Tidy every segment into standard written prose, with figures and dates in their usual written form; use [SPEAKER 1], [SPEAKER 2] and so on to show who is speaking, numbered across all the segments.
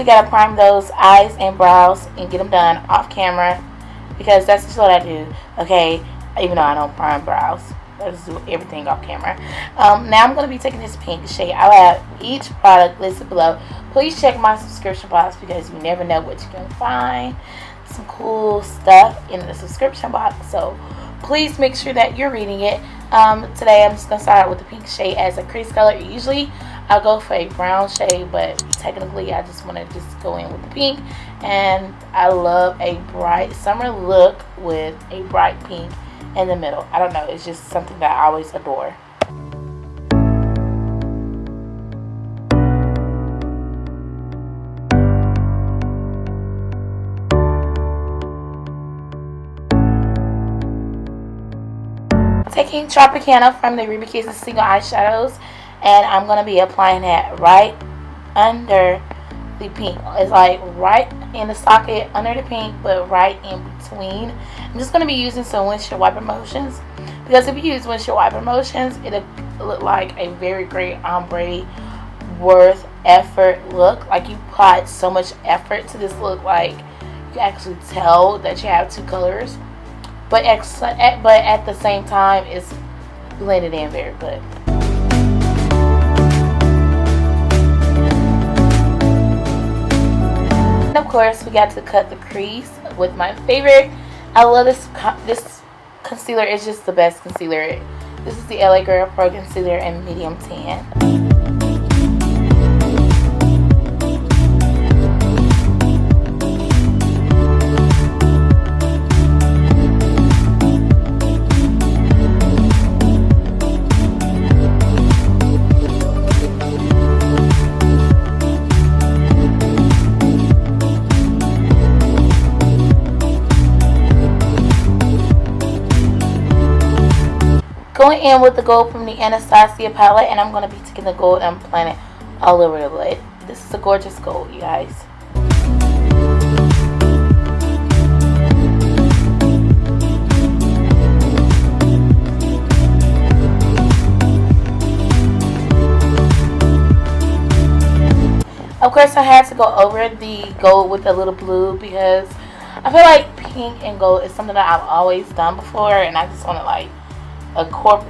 [SPEAKER 1] gotta prime those eyes and brows and get them done off camera, because that's just what I do. Okay, even though I don't prime brows, I just do everything off camera. Now I'm gonna be taking this pink shade. I'll have each product listed below. Please check my subscription box, because you never know what you can find. Some cool stuff in the subscription box, so please make sure that you're reading it. Today I'm just gonna start out with the pink shade as a crease color. Usually I'll go for a brown shade, but technically I just want to just go in with the pink. And I love a bright summer look with a bright pink in the middle. I don't know, it's just something that I always adore. Taking Tropicana from the Ruby Kisses single eyeshadows, and I'm going to be applying that right under the pink. It's like right in the socket under the pink, but right in between. I'm just going to be using some windshield wiper motions, because if you use windshield wiper motions, it'll look like a very great ombre worth effort look. Like you applied so much effort to this look, like you can actually tell that you have two colors. But at the same time, it's blended in very good. And of course, we got to cut the crease with my favorite. I love this concealer. It's just the best concealer. This is the LA Girl Pro Concealer in medium tan. Going in with the gold from the Anastasia palette, and I'm going to be taking the gold and applying it all over the lid. This is a gorgeous gold, you guys. Of course, I had to go over the gold with a little blue, because I feel like pink and gold is something that I've always done before, and I just want to like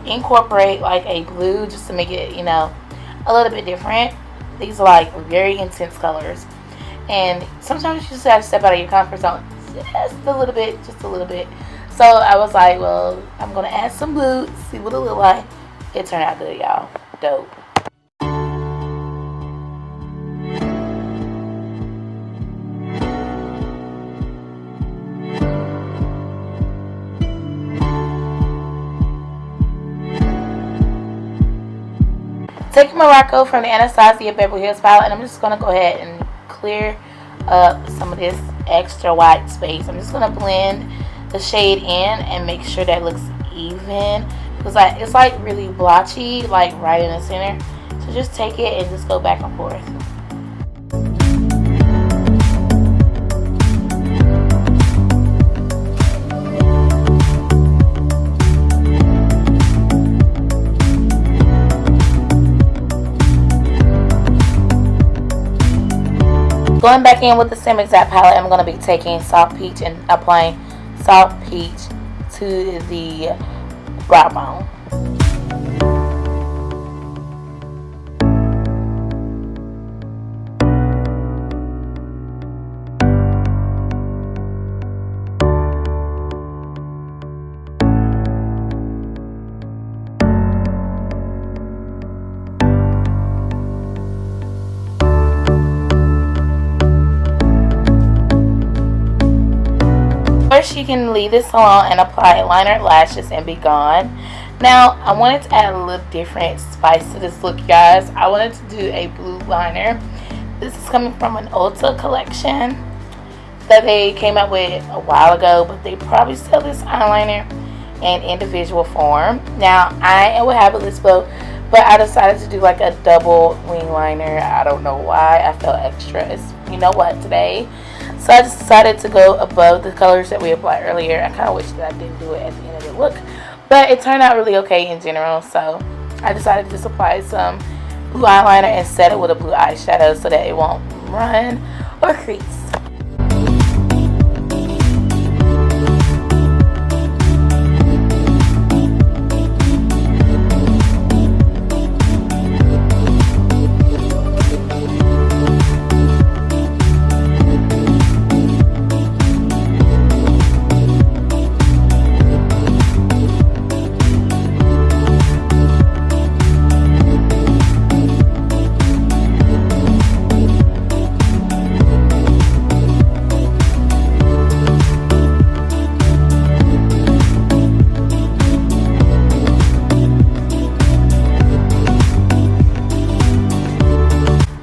[SPEAKER 1] incorporate like a blue just to make it, you know, a little bit different. These are like very intense colors, and sometimes you just have to step out of your comfort zone just a little bit. So I was like, well, I'm gonna add some blue, see what it look like. It turned out good, y'all. Dope. Taking Morocco from the Anastasia Beverly palette, and I'm just going to go ahead and clear up some of this extra white space. I'm just going to blend the shade in and make sure that it looks even, because it's like really blotchy, like right in the center. So just take it and just go back and forth. Going back in with the same exact palette, I'm going to be taking Soft Peach and applying Soft Peach to the brow bone. First, you can leave this alone and apply liner, lashes, and be gone. Now, I wanted to add a little different spice to this look, guys. I wanted to do a blue liner. This is coming from an Ulta collection that they came out with a while ago, but they probably sell this eyeliner in individual form. Now, I will have a list below, but I decided to do like a double wing liner. I don't know why. I felt extra. It's, you know what, today. So I just decided to go above the colors that we applied earlier. I kind of wish that I didn't do it at the end of the look, but it turned out really okay in general. So I decided to just apply some blue eyeliner and set it with a blue eyeshadow so that it won't run or crease.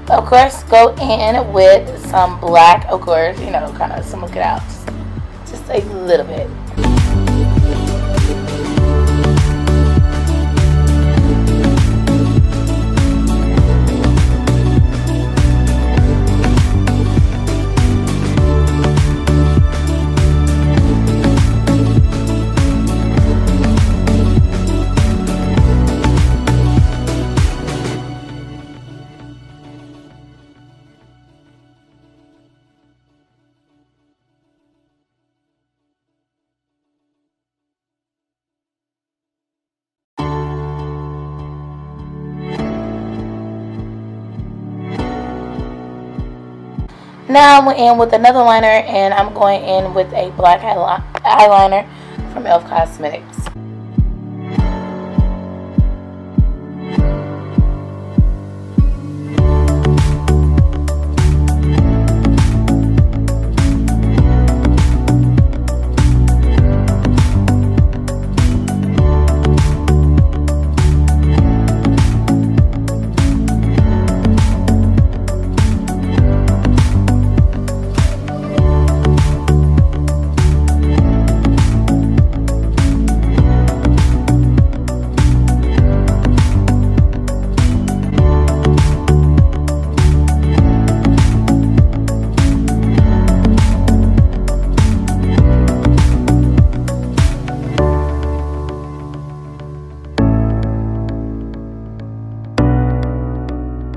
[SPEAKER 1] Of course, go in with some black, of course, you know, kind of smoke it out. Just a little bit. Now I'm in with another liner, and I'm going in with a black eyeliner from e.l.f. Cosmetics.